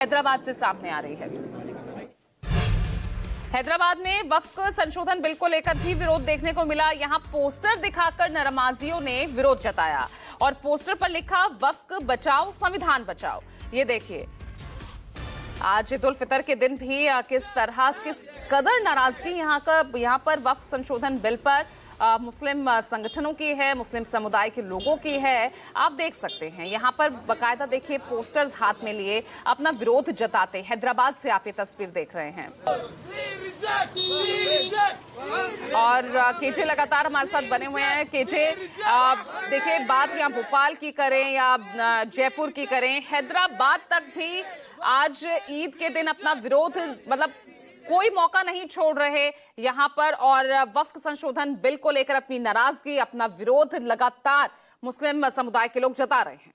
हैदराबाद से सामने आ रही है। हैदराबाद में वक्फ संशोधन बिल को लेकर भी विरोध देखने को मिला। यहां पोस्टर दिखाकर नमाजियों ने विरोध जताया और पोस्टर पर लिखा वक्फ बचाओ संविधान बचाओ। ये देखिए, आज ईद उल फितर के दिन भी किस कदर नाराजगी यहां पर वक्फ संशोधन बिल पर मुस्लिम संगठनों की है, मुस्लिम समुदाय के लोगों की है। आप देख सकते हैं यहां पर बाकायदा देखिए पोस्टर्स हाथ में लिए अपना विरोध जताते। हैदराबाद से आप ये तस्वीर देख रहे हैं और केजे लगातार हमारे साथ बने हुए हैं। केजे, देखिए बात यहाँ भोपाल की करें या जयपुर की करें, हैदराबाद तक भी आज ईद के दिन अपना विरोध मतलब कोई मौका नहीं छोड़ रहे यहां पर और वक्फ संशोधन बिल को लेकर अपनी नाराजगी, अपना विरोध लगातार मुस्लिम समुदाय के लोग जता रहे हैं।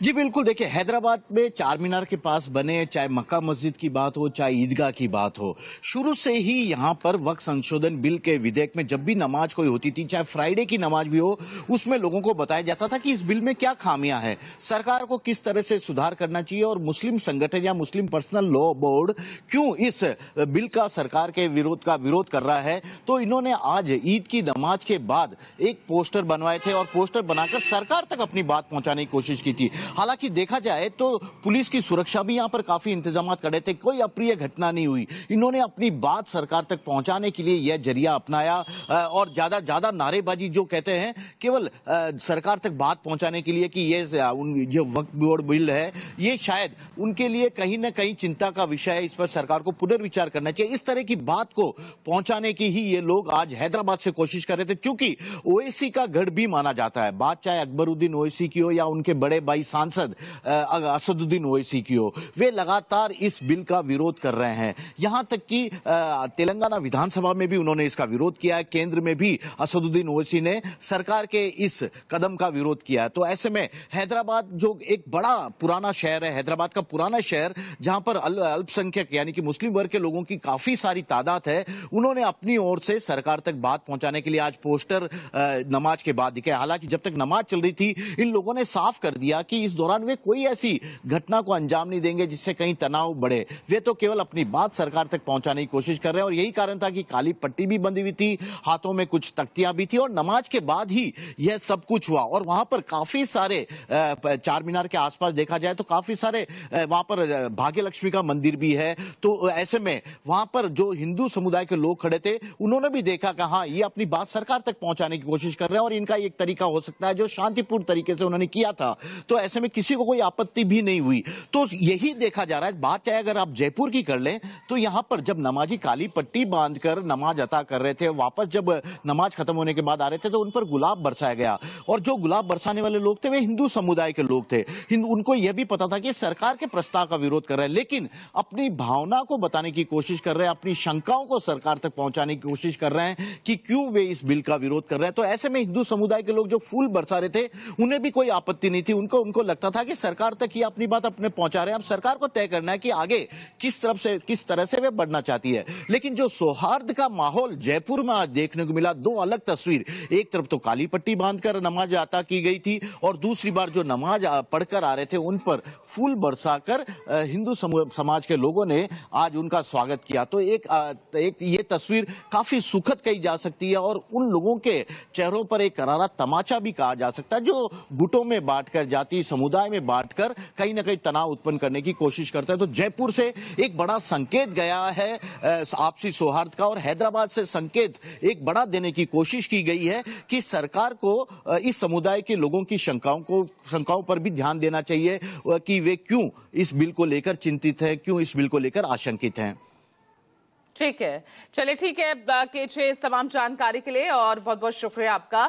जी बिल्कुल, देखिए हैदराबाद में चार मीनार के पास बने, चाहे मक्का मस्जिद की बात हो, चाहे ईदगाह की बात हो, शुरू से ही यहां पर वक्फ संशोधन बिल के विधेयक में जब भी नमाज कोई होती थी, चाहे फ्राइडे की नमाज भी हो, उसमें लोगों को बताया जाता था कि इस बिल में क्या खामियां हैं, सरकार को किस तरह से सुधार करना चाहिए और मुस्लिम संगठन या मुस्लिम पर्सनल लॉ बोर्ड क्यों इस बिल का सरकार के विरोध कर रहा है। तो इन्होंने आज ईद की नमाज के बाद एक पोस्टर बनवाए थे और पोस्टर बनाकर सरकार तक अपनी बात पहुंचाने की कोशिश की थी। हालांकि देखा जाए तो पुलिस की सुरक्षा भी यहां पर काफी इंतजाम करे थे, कोई अप्रिय घटना नहीं हुई। इन्होंने अपनी बात सरकार तक पहुंचाने के लिए यह जरिया अपनाया और ज्यादा नारेबाजी जो कहते हैं केवल सरकार तक बात पहुंचाने के लिए कि ये जो वक्फ बोर्ड बिल है ये शायद उनके लिए कहीं ना कहीं चिंता का विषय है, इस पर सरकार को पुनर्विचार करना चाहिए। इस तरह की बात को पहुंचाने की ही ये लोग आज हैदराबाद से कोशिश कर रहे थे, क्योंकि ओवैसी का गढ़ भी माना जाता है। बात चाहे अकबरुद्दीन ओवैसी की हो या उनके बड़े भाई सांसद असदुद्दीन ओवैसी की हो, वे लगातार इस बिल का विरोध कर रहे हैं। यहां तक कि तेलंगाना विधानसभा में भी उन्होंने इसका विरोध किया है, केंद्र में भी असदुद्दीन ओवैसी ने सरकार के इस कदम का विरोध किया है। तो ऐसे में हैदराबाद जो एक बड़ा पुराना शहर है, हैदराबाद का पुराना शहर जहां पर अल्पसंख्यक यानी कि मुस्लिम वर्ग के लोगों की काफी सारी तादाद है, उन्होंने अपनी ओर से सरकार तक बात पहुंचाने के लिए आज पोस्टर नमाज के बाद दिखे। हालांकि जब तक नमाज चल रही थी इन लोगों ने साफ कर दिया कि इस दौरान वे कोई ऐसी घटना को अंजाम नहीं देंगे जिससे कहीं तनाव बढ़े। वे तो केवल अपनी बात सरकार तक पहुंचाने की कोशिश कर रहे हैं और यही कारण था कि काली पट्टी भी बंधी हुई थी, हाथों में कुछ तख्तियां भी थी और नमाज के बाद ही यह सब कुछ हुआ। और वहां पर काफी सारे चार मीनार के आसपास देखा जाए तो काफी सारे वहां पर भाग्य लक्ष्मी का मंदिर भी है। तो ऐसे में वहां पर जो हिंदू समुदाय के लोग खड़े थे उन्होंने भी देखा कि हाँ, ये अपनी बात सरकार तक पहुंचाने की कोशिश कर रहे हैं और इनका एक तरीका हो सकता है जो शांतिपूर्ण तरीके से उन्होंने किया था। तो ऐसे में किसी को कोई आपत्ति भी नहीं हुई। तो यही देखा जा रहा है। बात चाहे अगर आप जयपुर की कर लें तो यहां पर जब नमाजी काली पट्टी बांधकर नमाज अता कर रहे थे, वापस जब नमाज खत्म होने के बाद आ रहे थे तो उन पर गुलाब बरसाया गया और जो गुलाब बरसाने वाले लोग थे वे हिंदू समुदाय के लोग थे। उनको यह भी पता था कि सरकार के प्रस्ताव का विरोध कर रहे हैं, लेकिन अपनी भावना को बताने की कोशिश कर रहे हैं, अपनी शंकाओं को सरकार तक पहुंचाने की कोशिश कर रहे हैं कि क्यों वे इस बिल का विरोध कर रहे हैं। तो ऐसे में हिंदू समुदाय के लोग जो फूल बरसा रहे थे उन्हें भी कोई आपत्ति नहीं थी। उनको लगता था कि सरकार तक ही अपनी बात अपने पहुंचा रहे हैं। अब सरकार को तय करना है कि आगे किस तरह से वे बढ़ना चाहती है। लेकिन जो सौहार्द का माहौल जयपुर में आज देखने को मिला, दो अलग तस्वीर, एक तरफ तो काली पट्टी बांधकर नमाज अता की गई थी और दूसरी बार जो नमाज पढ़कर आ रहे थे उन पर फूल बरसाकर हिंदू समाज के लोगों ने आज उनका स्वागत किया। तो एक ये तस्वीर काफी सुखद कही जा सकती है और उन लोगों के चेहरों पर एक करारा तमाचा भी कहा जा सकता है जो गुटों में बांटकर, जाति समुदाय में बांटकर कहीं ना कहीं तनाव उत्पन्न करने की कोशिश करता है। तो जयपुर से एक बड़ा संकेत गया है आपसी सौहार्द का और हैदराबाद से संकेत एक बड़ा देने की कोशिश की गई है कि सरकार को इस समुदाय के लोगों की शंकाओं पर भी ध्यान देना चाहिए कि वे क्यों इस बिल को लेकर चिंतित है, क्यों इस बिल को लेकर आशंकित हैं। ठीक है, चलिए ठीक है केजे, इस तमाम जानकारी के लिए और बहुत बहुत शुक्रिया आपका।